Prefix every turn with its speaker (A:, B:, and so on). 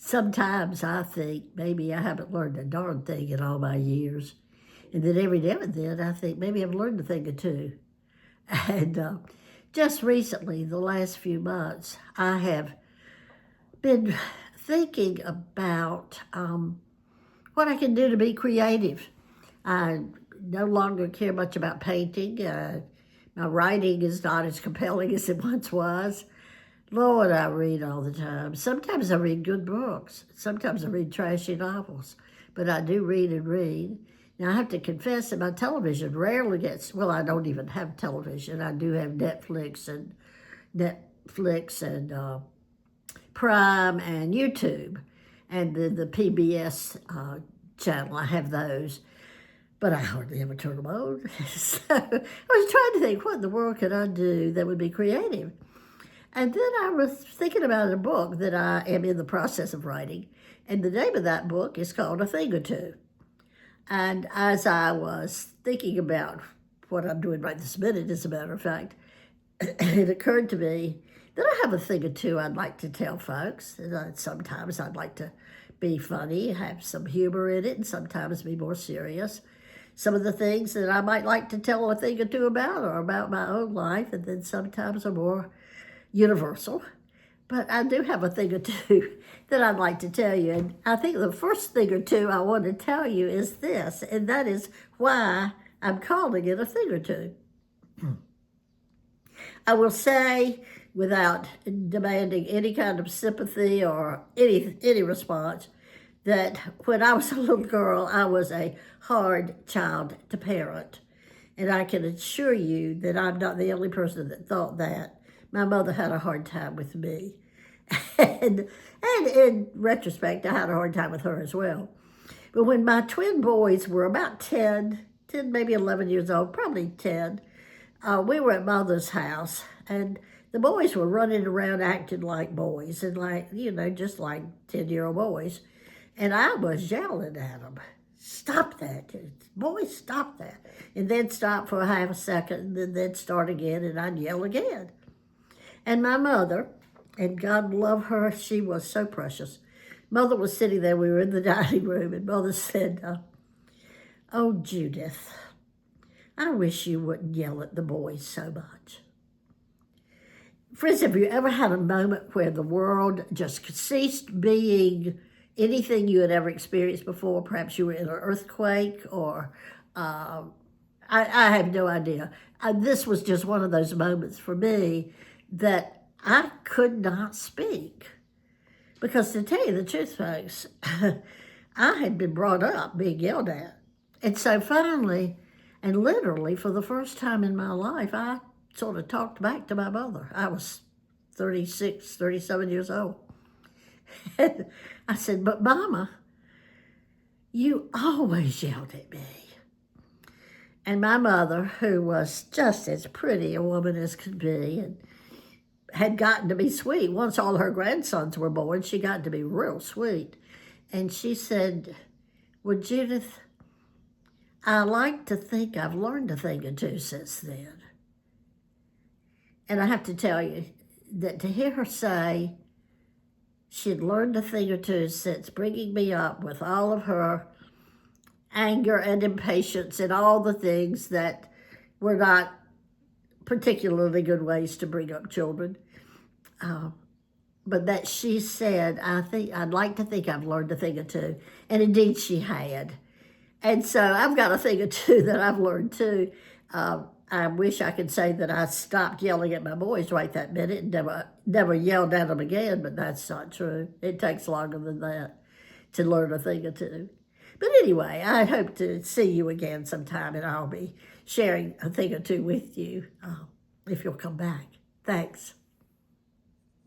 A: Sometimes I think maybe I haven't learned a darn thing in all my years. And then every now and then I think maybe I've learned a thing or two. And just recently, the last few months, I have been thinking about what I can do to be creative. I no longer care much about painting. My writing is not as compelling as it once was. Lord, I read all the time. Sometimes I read good books. Sometimes I read trashy novels. But I do read and read. Now, I have to confess that my television rarely gets, well, I don't even have television. I do have Netflix and Prime and YouTube. And the PBS channel, I have those. But I hardly ever turn them on. So I was trying to think, what in the world could I do that would be creative? And then I was thinking about a book that I am in the process of writing. And the name of that book is called A Thing or Two. And as I was thinking about what I'm doing right this minute, as a matter of fact, it occurred to me that I have a thing or two I'd like to tell folks. And sometimes I'd like to be funny, have some humor in it, and sometimes be more serious. Some of the things that I might like to tell a thing or two about are about my own life, and then sometimes are more universal. But I do have a thing or two that I'd like to tell you. And I think the first thing or two I want to tell you is this, and that is why I'm calling it a thing or two. I will say, without demanding any kind of sympathy or any response, that when I was a little girl, I was a hard child to parent. And I can assure you that I'm not the only person that thought that. My mother had a hard time with me. And in retrospect, I had a hard time with her as well. But when my twin boys were about 10, maybe 11 years old, probably 10, we were at Mother's house. And the boys were running around acting like boys and just like 10-year-old boys. And I was yelling at them, "Stop that, boys, stop that." And then stop for a half a second and then start again, and I'd yell again. And my mother, and God love her, she was so precious. Mother was sitting there, we were in the dining room, and Mother said, "Oh, Judith, I wish you wouldn't yell at the boys so much." Friends, have you ever had a moment where the world just ceased being anything you had ever experienced before? Perhaps you were in an earthquake or I have no idea. This was just one of those moments for me that I could not speak. Because to tell you the truth, folks, I had been brought up being yelled at. And so finally, and literally for the first time in my life, I sort of talked back to my mother. I was 36, 37 years old. And I said, "But Mama, you always yelled at me." And my mother, who was just as pretty a woman as could be, and had gotten to be sweet. Once all her grandsons were born, she got to be real sweet. And she said, "Well, Judith, I like to think I've learned a thing or two since then." And I have to tell you that to hear her say she'd learned a thing or two since bringing me up with all of her anger and impatience and all the things that were not particularly good ways to bring up children. But that she said, I'd like to think I've learned a thing or two. And indeed she had. And so I've got a thing or two that I've learned too. I wish I could say that I stopped yelling at my boys right that minute and never yelled at them again, but that's not true. It takes longer than that to learn a thing or two. But anyway, I hope to see you again sometime, and I'll be sharing a thing or two with you if you'll come back. Thanks.